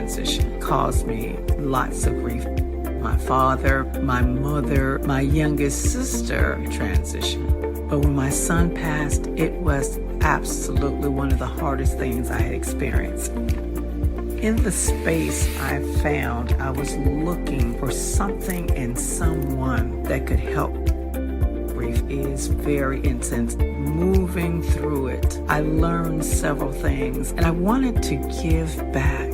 transition caused me lots of grief. My father, my mother, my youngest sister transitioned. But when my son passed, it was absolutely one of the hardest things I had experienced. In the space I found, I was looking for something and someone that could help. Grief is very intense. Moving through it, I learned several things, and I wanted to give back.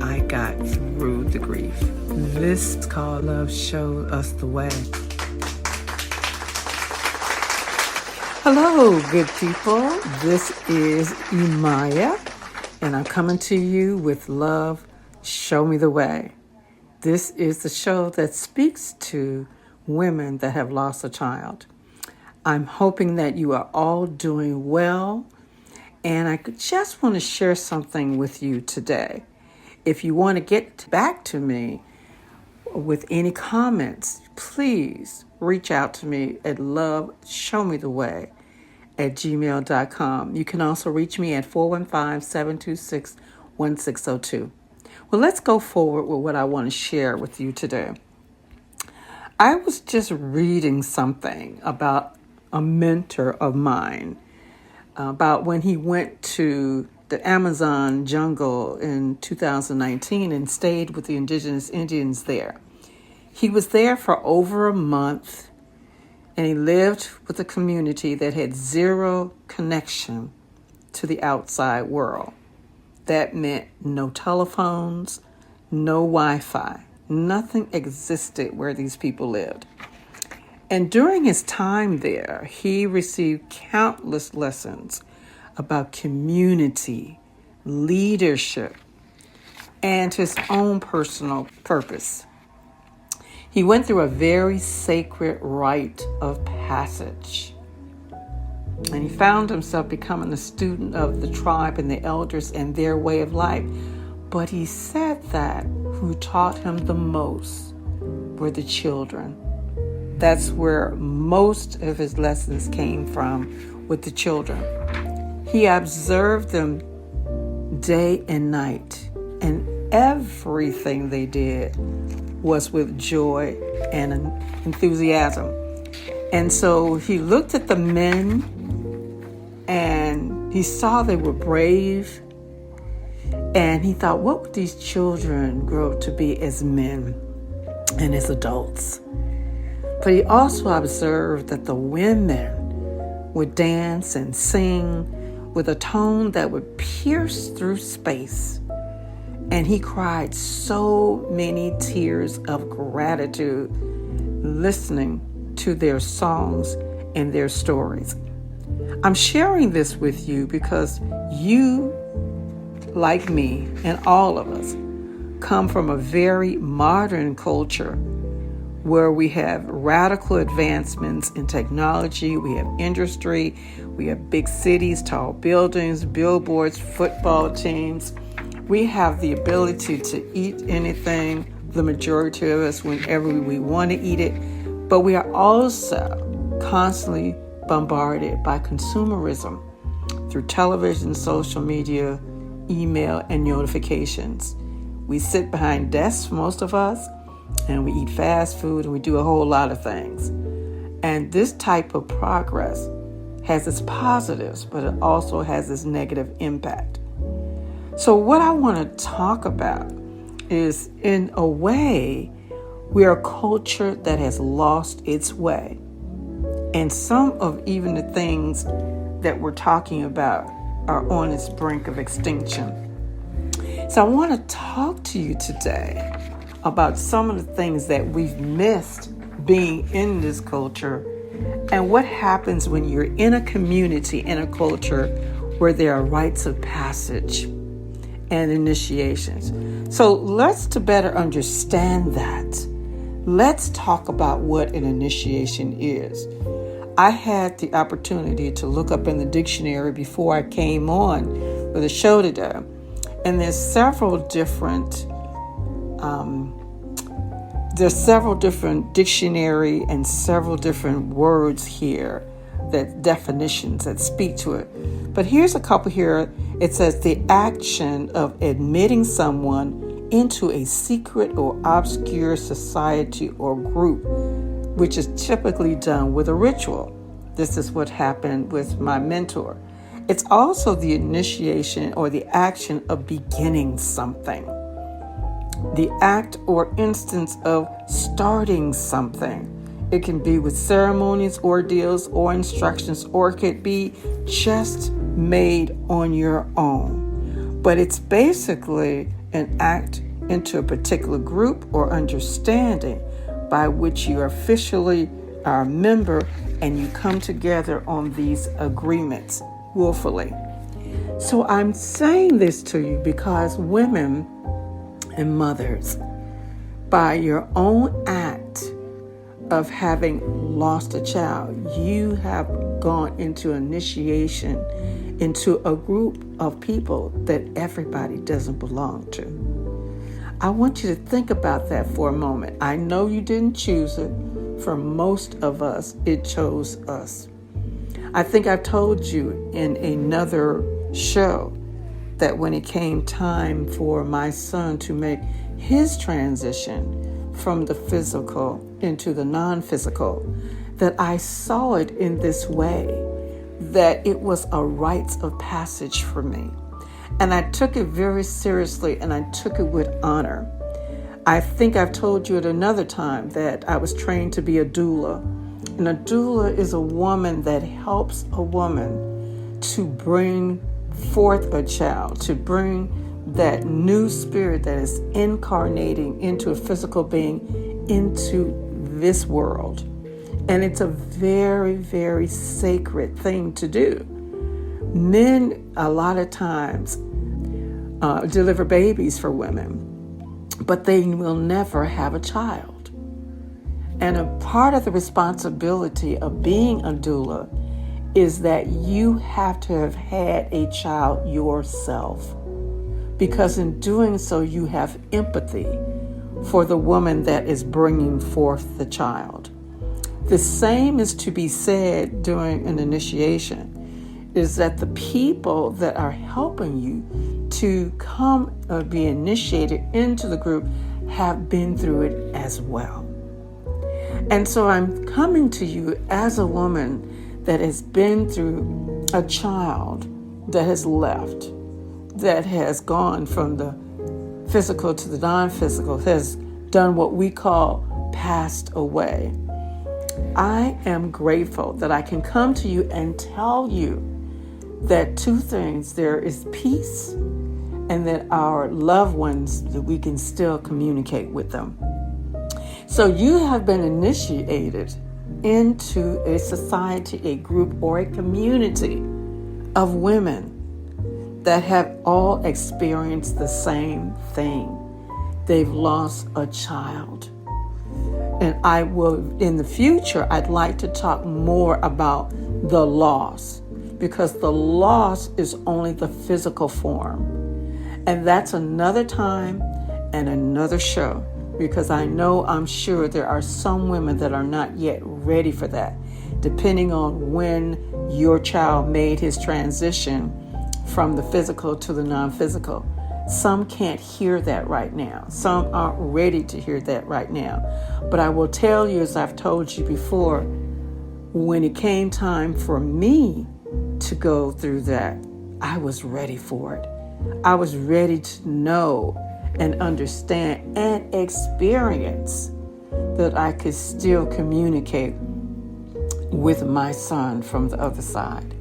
I got through the grief. This is called Love Showed Us the Way. Hello, good people. This is EMaia, and I'm coming to you with Love Show Me the Way. This is the show that speaks to women that have lost a child. I'm hoping that you are all doing well, and I just want to share something with you today. If you want to get back to me with any comments, please reach out to me at loveshowmetheway@gmail.com. You can also reach me at 415-726-1602. Well, let's go forward with what I want to share with you today. I was just reading something about a mentor of mine, about when he went to the Amazon jungle in 2019 and stayed with the indigenous Indians there. He was there for over a month, and he lived with a community that had zero connection to the outside world. That meant no telephones, no Wi-Fi. Nothing existed where these people lived. And during his time there, he received countless lessons about community, leadership, and his own personal purpose. He went through a very sacred rite of passage, and he found himself becoming a student of the tribe and the elders and their way of life. But he said that who taught him the most were the children. That's where most of his lessons came from, with the children. He observed them day and night, and everything they did was with joy and enthusiasm. And so he looked at the men, and he saw they were brave, and he thought, what would these children grow up to be as men and as adults? But he also observed that the women would dance and sing with a tone that would pierce through space. And he cried so many tears of gratitude listening to their songs and their stories. I'm sharing this with you because you, like me and all of us, come from a very modern culture where we have radical advancements in technology, we have industry, we have big cities, tall buildings, billboards, football teams. We have the ability to eat anything, the majority of us, whenever we want to eat it. But we are also constantly bombarded by consumerism through television, social media, email, and notifications. We sit behind desks, most of us, and we eat fast food, and we do a whole lot of things. And this type of progress has its positives, but it also has its negative impact. So what I want to talk about is, in a way, we are a culture that has lost its way. And some of even the things that we're talking about are on its brink of extinction. So I want to talk to you today about some of the things that we've missed being in this culture, and what happens when you're in a community, in a culture where there are rites of passage and initiations. So let's, to better understand that, let's talk about what an initiation is. I had the opportunity to look up in the dictionary before I came on for the show today, and there's several different dictionary and several different words here, that definitions that speak to it. But here's a couple here. It says the action of admitting someone into a secret or obscure society or group, which is typically done with a ritual. This is what happened with my mentor. It's also the initiation or the action of beginning something. The act or instance of starting something. It can be with ceremonies, ordeals, or instructions, or it could be just made on your own. But it's basically an act into a particular group or understanding by which you officially are a member and you come together on these agreements willfully. So I'm saying this to you because women and mothers, by your own act of having lost a child, you have gone into initiation into a group of people that everybody doesn't belong to. I want you to think about that for a moment. I know you didn't choose it. For most of us, it chose us. I think I've told you in another show that when it came time for my son to make his transition from the physical into the non-physical, that I saw it in this way, that it was a rites of passage for me. And I took it very seriously and I took it with honor. I think I've told you at another time that I was trained to be a doula. And a doula is a woman that helps a woman to bring forth a child, to bring that new spirit that is incarnating into a physical being into this world. And it's a very, very sacred thing to do. Men, a lot of times, deliver babies for women, but they will never have a child. And a part of the responsibility of being a doula is that you have to have had a child yourself, because in doing so, you have empathy for the woman that is bringing forth the child. The same is to be said during an initiation, is that the people that are helping you to come or be initiated into the group have been through it as well. And so I'm coming to you as a woman that has been through a child that has left, that has gone from the physical to the non-physical, has done what we call passed away. I am grateful that I can come to you and tell you that two things: there is peace, and that our loved ones, that we can still communicate with them. So you have been initiated into a society, a group, or a community of women that have all experienced the same thing. They've lost a child. And I will, in the future, I'd like to talk more about the loss, because the loss is only the physical form. And that's another time and another show, because I'm sure there are some women that are not yet ready for that, depending on when your child made his transition from the physical to the non-physical. Some can't hear that right now. Some aren't ready to hear that right now. But I will tell you, as I've told you before, when it came time for me to go through that, I was ready for it. I was ready to know and understand and experience that I could still communicate with my son from the other side.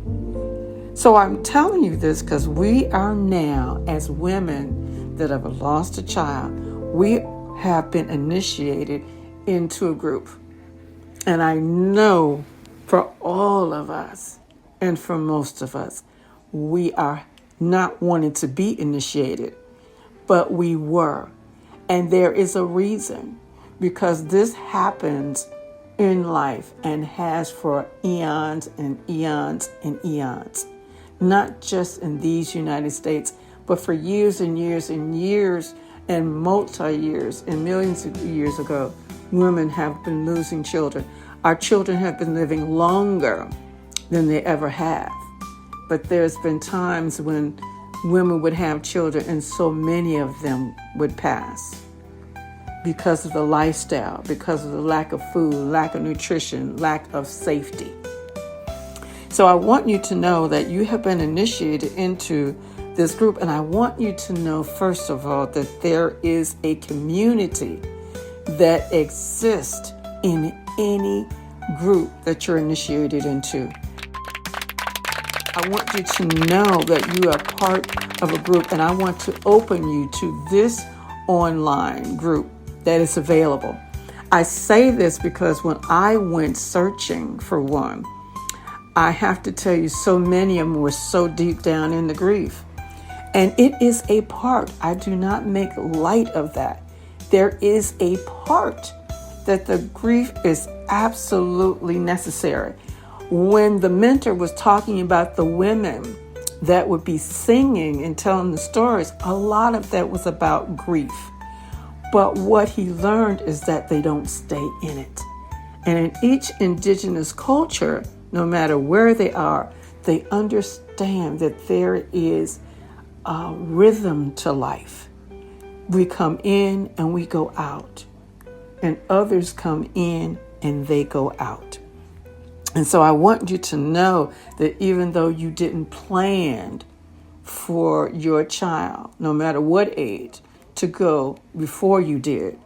So I'm telling you this because we are now, as women that have lost a child, we have been initiated into a group. And I know for all of us, and for most of us, we are not wanting to be initiated, but we were. And there is a reason, because this happens in life and has for eons and eons and eons. Not just in these United States, but for years and years and years and multi-years and millions of years ago, women have been losing children. Our children have been living longer than they ever have. But there's been times when women would have children and so many of them would pass because of the lifestyle, because of the lack of food, lack of nutrition, lack of safety. So I want you to know that you have been initiated into this group, and I want you to know, first of all, that there is a community that exists in any group that you're initiated into. I want you to know that you are part of a group, and I want to open you to this online group that is available. I say this because when I went searching for one, I have to tell you, so many of them were so deep down in the grief. And it is a part. I do not make light of that. There is a part that the grief is absolutely necessary. When the mentor was talking about the women that would be singing and telling the stories, a lot of that was about grief. But what he learned is that they don't stay in it. And in each indigenous culture, no matter where they are, they understand that there is a rhythm to life. We come in and we go out, and others come in and they go out. And so I want you to know that even though you didn't plan for your child, no matter what age, to go before you did,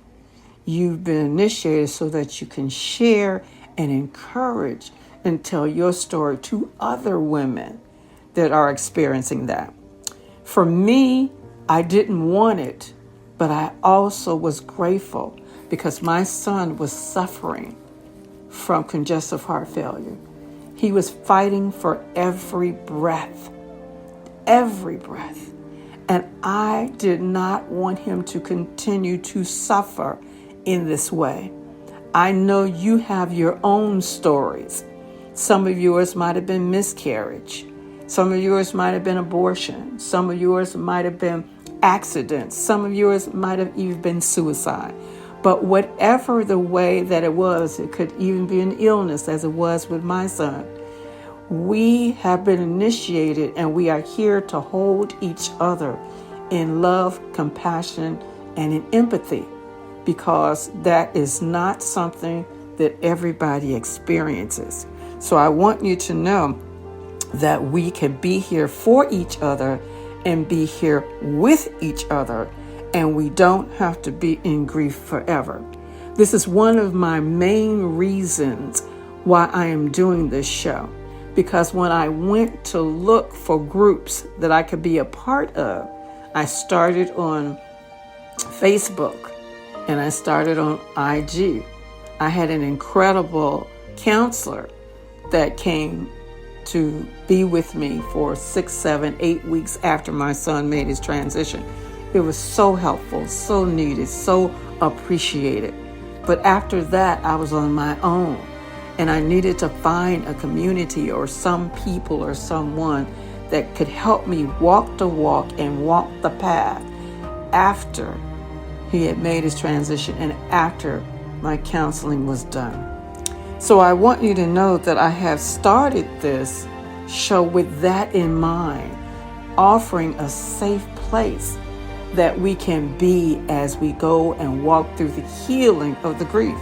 you've been initiated so that you can share and encourage and tell your story to other women that are experiencing that. For me, I didn't want it, but I also was grateful because my son was suffering from congestive heart failure. He was fighting for every breath. And I did not want him to continue to suffer in this way. I know you have your own stories. Some of yours might have been miscarriage. Some of yours might have been abortion. Some of yours might have been accidents. Some of yours might have even been suicide. But whatever the way that it was, it could even be an illness as it was with my son. We have been initiated and we are here to hold each other in love, compassion, and in empathy, because that is not something that everybody experiences. So I want you to know that we can be here for each other and be here with each other, and we don't have to be in grief forever. This is one of my main reasons why I am doing this show, because when I went to look for groups that I could be a part of, I started on Facebook and I started on IG. I had an incredible counselor that came to be with me for 6, 7, 8 weeks after my son made his transition. It was so helpful, so needed, so appreciated. But after that, I was on my own, and I needed to find a community or some people or someone that could help me walk the walk and walk the path after he had made his transition and after my counseling was done. So I want you to know that I have started this show with that in mind, offering a safe place that we can be as we go and walk through the healing of the grief.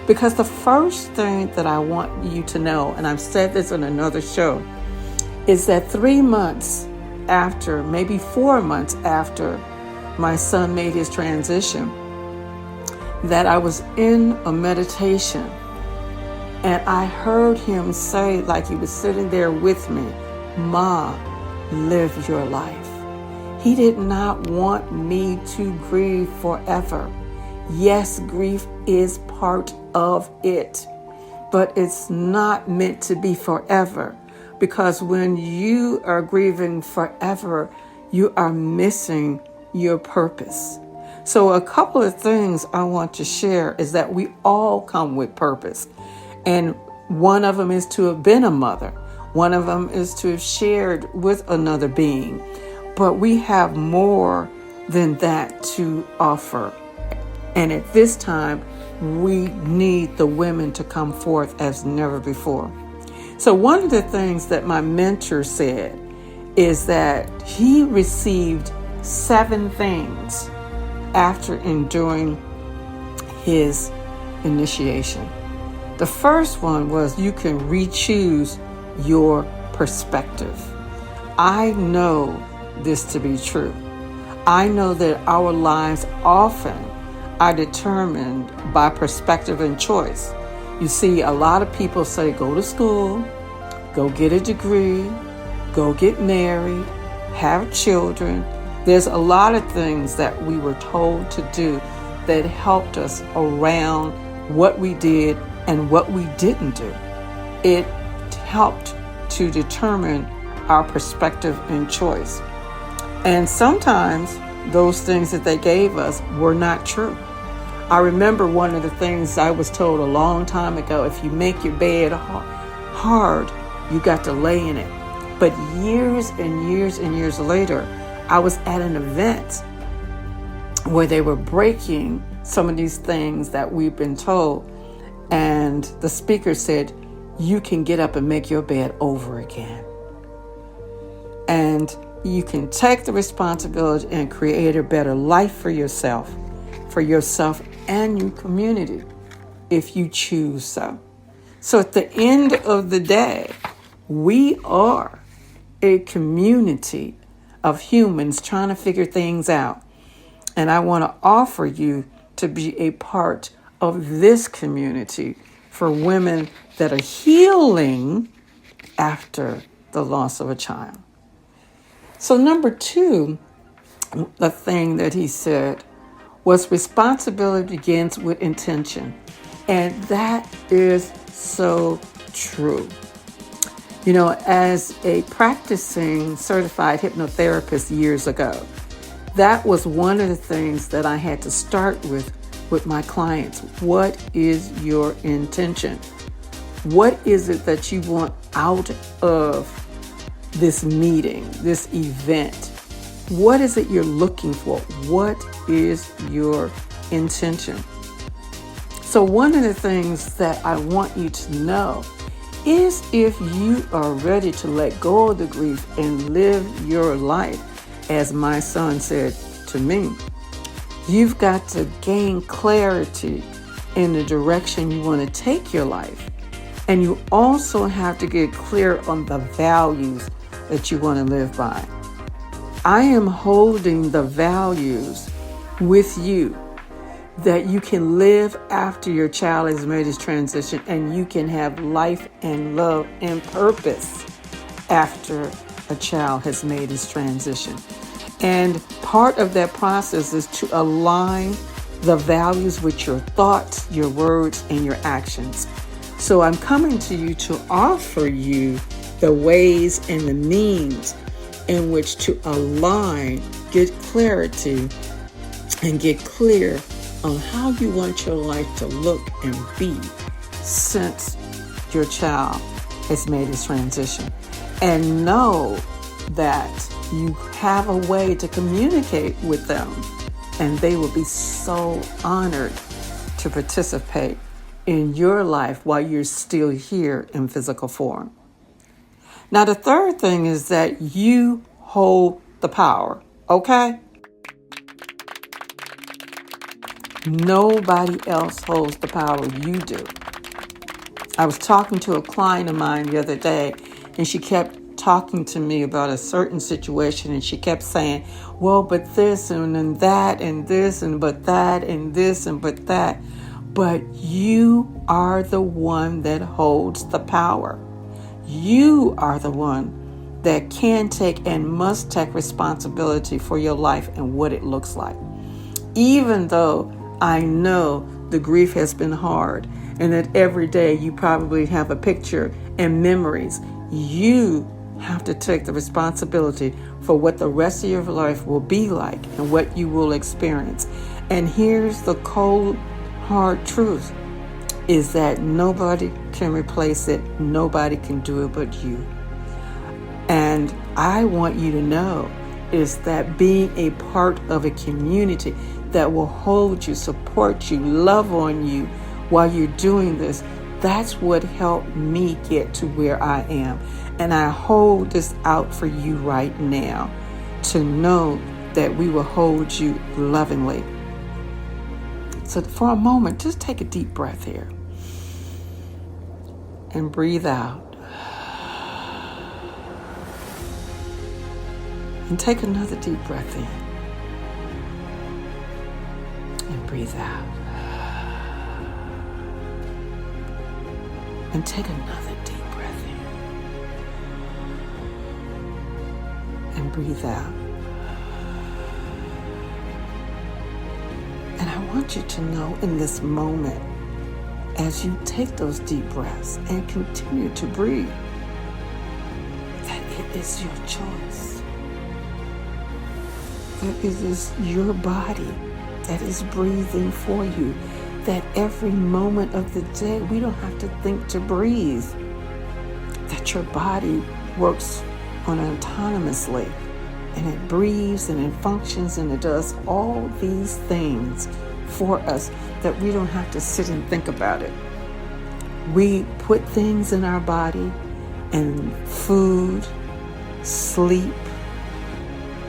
Because the first thing that I want you to know, and I've said this in another show, is that 3 months after, maybe 4 months after my son made his transition, that I was in a meditation and I heard him say, like he was sitting there with me, "Ma, live your life." He did not want me to grieve forever. Yes, grief is part of it, but it's not meant to be forever, because when you are grieving forever, you are missing your purpose. So a couple of things I want to share is that we all come with purpose. And one of them is to have been a mother. One of them is to have shared with another being. But we have more than that to offer. And at this time, we need the women to come forth as never before. So one of the things that my mentor said is that he received 7 things after enduring his initiation. The first one was you can re-choose your perspective. I know this to be true. I know that our lives often are determined by perspective and choice. You see, a lot of people say, go to school, go get a degree, go get married, have children. There's a lot of things that we were told to do that helped us around what we did and what we didn't do. It helped to determine our perspective and choice. And sometimes those things that they gave us were not true. I remember one of the things I was told a long time ago, if you make your bed hard, you got to lay in it. But years and years and years later, I was at an event where they were breaking some of these things that we've been told. And the speaker said, you can get up and make your bed over again. And you can take the responsibility and create a better life for yourself and your community if you choose so. So at the end of the day, we are a community of humans trying to figure things out. And I want to offer you to be a part of this community for women that are healing after the loss of a child. So number 2, the thing that he said was responsibility begins with intention. And that is so true. You know, as a practicing certified hypnotherapist years ago, that was one of the things that I had to start with my clients. What is your intention? What is it that you want out of this meeting, this event? What is it you're looking for? What is your intention? So one of the things that I want you to know is if you are ready to let go of the grief and live your life, as my son said to me, you've got to gain clarity in the direction you want to take your life. And you also have to get clear on the values that you want to live by. I am holding the values with you that you can live after your child has made his transition, and you can have life and love and purpose after a child has made his transition. And part of that process is to align the values with your thoughts, your words, and your actions. So I'm coming to you to offer you the ways and the means in which to align, get clarity, and get clear on how you want your life to look and be since your child has made his transition. And know that you have a way to communicate with them, and they will be so honored to participate in your life while you're still here in physical form. Now, the third thing is that you hold the power, okay? Nobody else holds the power, you do. I was talking to a client of mine the other day, and she kept talking to me about a certain situation, and she kept saying, well, but this and that and this and but that and this and but that. But you are the one that holds the power. You are the one that can take and must take responsibility for your life and what it looks like. Even though I know the grief has been hard and that every day you probably have a picture and memories, you have to take the responsibility for what the rest of your life will be like and what you will experience. And here's the cold, hard truth, is that nobody can replace it. Nobody can do it but you. And I want you to know is that being a part of a community that will hold you, support you, love on you while you're doing this, that's what helped me get to where I am. And I hold this out for you right now to know that we will hold you lovingly. So for a moment, just take a deep breath here and breathe out. And take another deep breath in and breathe out. And take another deep breath in and breathe out. And I want you to know in this moment, as you take those deep breaths and continue to breathe, that it is your choice. That it is your body that is breathing for you. That every moment of the day, we don't have to think to breathe. That your body works autonomously, and it breathes and it functions and it does all these things for us that we don't have to sit and think about it. We put things in our body, and food, sleep,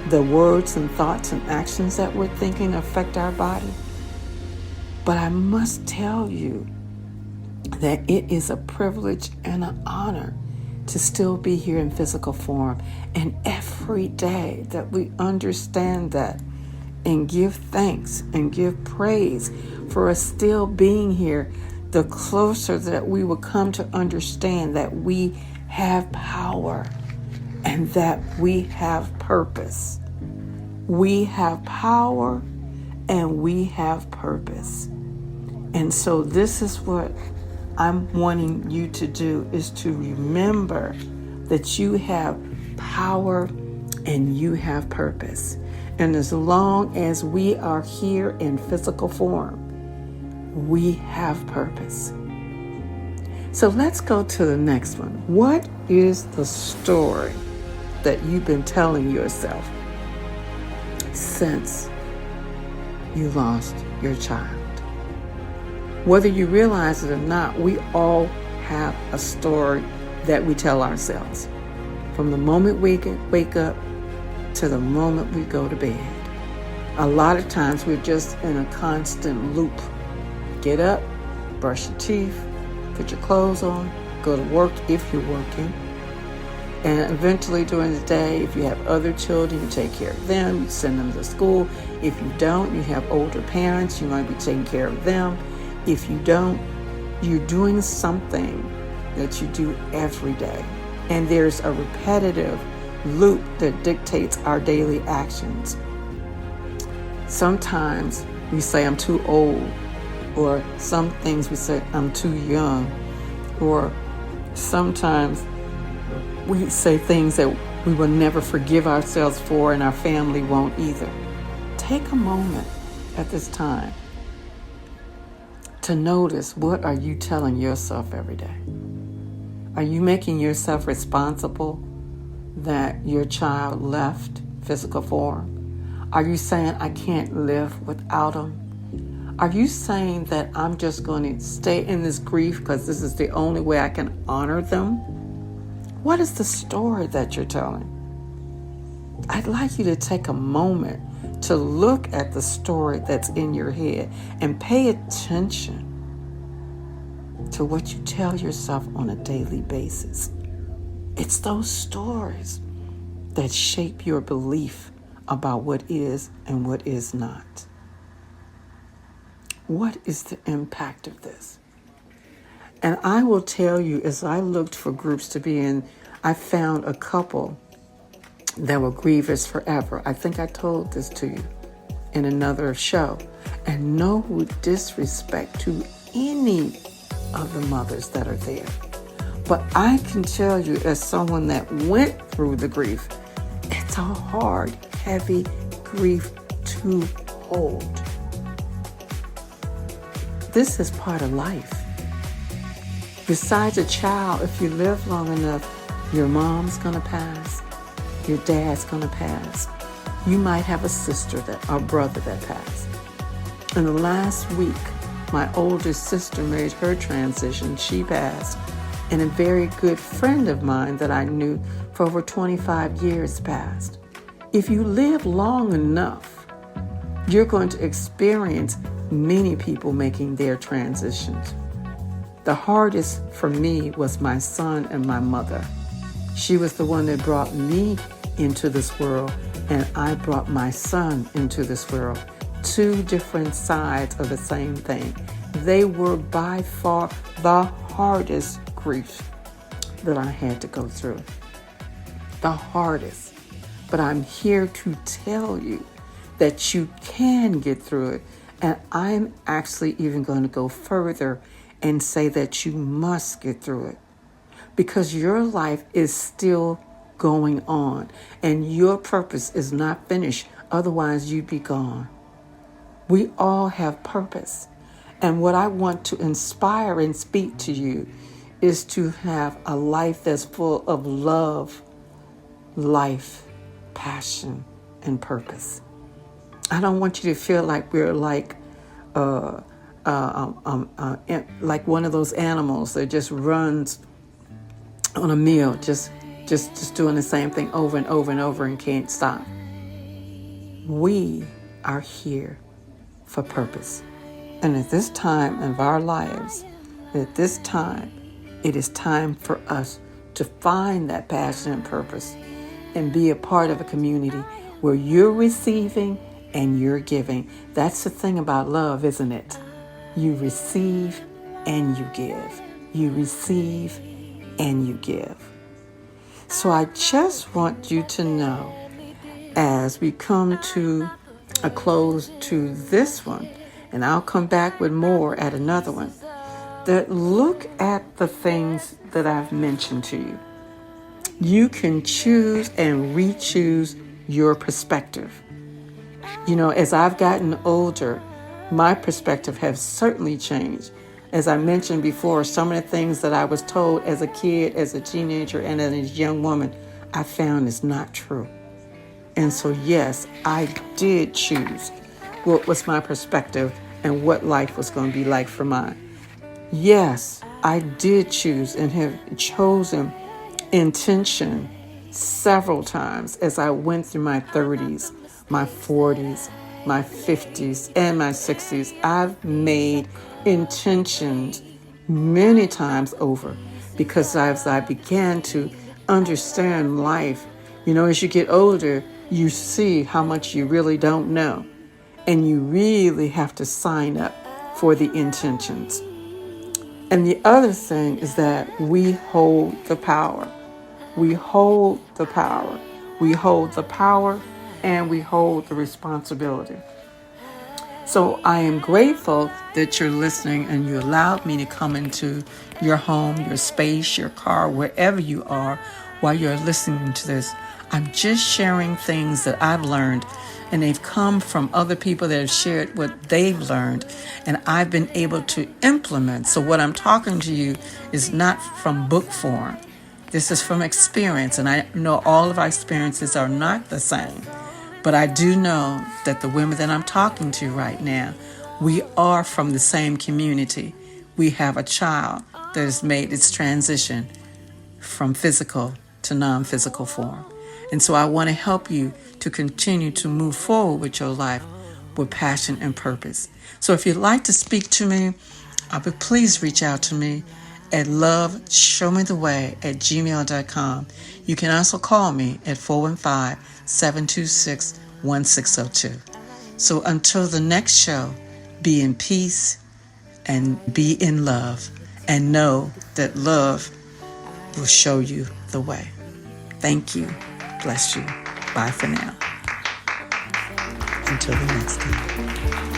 the words and thoughts and actions that we're thinking affect our body. But I must tell you that it is a privilege and an honor to still be here in physical form. And every day that we understand that and give thanks and give praise for us still being here, the closer that we will come to understand that we have power and that we have purpose. We have power and we have purpose. And so this is what I'm wanting you to do, is to remember that you have power and you have purpose. And as long as we are here in physical form, we have purpose. So let's go to the next one. What is the story that you've been telling yourself since you lost your child? Whether you realize it or not, we all have a story that we tell ourselves. From the moment we wake up to the moment we go to bed. A lot of times we're just in a constant loop. Get up, brush your teeth, put your clothes on, go to work if you're working. And eventually during the day, if you have other children, you take care of them, you send them to school. If you don't, you have older parents, you might be taking care of them. If you don't, you're doing something that you do every day. And there's a repetitive loop that dictates our daily actions. Sometimes we say, I'm too old, or some things we say, I'm too young, or sometimes we say things that we will never forgive ourselves for and our family won't either. Take a moment at this time to notice, what are you telling yourself every day? Are you making yourself responsible that your child left physical form? Are you saying, I can't live without him? Are you saying that I'm just going to stay in this grief because this is the only way I can honor them? What is the story that you're telling? I'd like you to take a moment to look at the story that's in your head and pay attention to what you tell yourself on a daily basis. It's those stories that shape your belief about what is and what is not. What is the impact of this? And I will tell you, as I looked for groups to be in, I found a couple that were grievers forever. I think I told this to you in another show. And no disrespect to any of the mothers that are there. But I can tell you, as someone that went through the grief, it's a hard, heavy grief to hold. This is part of life. Besides a child, if you live long enough, your mom's going to pass. Your dad's going to pass. You might have a sister or brother that passed. In the last week, my older sister made her transition. She passed. and a very good friend of mine that I knew for over 25 years past. If you live long enough, you're going to experience many people making their transitions. The hardest for me was my son and my mother. She was the one that brought me into this world, and I brought my son into this world. Two different sides of the same thing. They were by far the hardest grief that I had to go through. The hardest. But I'm here to tell you that you can get through it. And I'm actually even going to go further and say that you must get through it. Because your life is still going on. And your purpose is not finished. Otherwise, you'd be gone. We all have purpose. And what I want to inspire and speak to you is to have a life that's full of love, life, passion, and purpose. I don't want you to feel like we're like one of those animals that just runs on a meal, just doing the same thing over and over and over and can't stop. We are here for purpose. And at this time of our lives, at this time, it is time for us to find that passion and purpose and be a part of a community where you're receiving and you're giving. That's the thing about love, isn't it? You receive and you give. You receive and you give. So I just want you to know, as we come to a close to this one, and I'll come back with more at another one, that look at the things that I've mentioned to you. You can choose and re-choose your perspective. You know, as I've gotten older, my perspective has certainly changed. As I mentioned before, some of the things that I was told as a kid, as a teenager, and as a young woman, I found is not true. And so, yes, I did choose what was my perspective and what life was going to be like for mine. Yes, I did choose and have chosen intention several times as I went through my 30s, my 40s, my 50s, and my 60s. I've made intentions many times over because as I began to understand life, you know, as you get older, you see how much you really don't know. And you really have to sign up for the intentions. And the other thing is that we hold the power. We hold the power. We hold the power and we hold the responsibility. So I am grateful that you're listening and you allowed me to come into your home, your space, your car, wherever you are while you're listening to this. I'm just sharing things that I've learned, and they've come from other people that have shared what they've learned, and I've been able to implement. So what I'm talking to you is not from book form. This is from experience, and I know all of our experiences are not the same. But I do know that the women that I'm talking to right now, we are from the same community. We have a child that has made its transition from physical to non-physical form. And so I want to help you to continue to move forward with your life with passion and purpose. So if you'd like to speak to me, please reach out to me at loveshowmetheway@gmail.com. You can also call me at 415-726-1602. So until the next show, be in peace and be in love, and know that love will show you the way. Thank you. Bless you. Bye for now. Until the next time.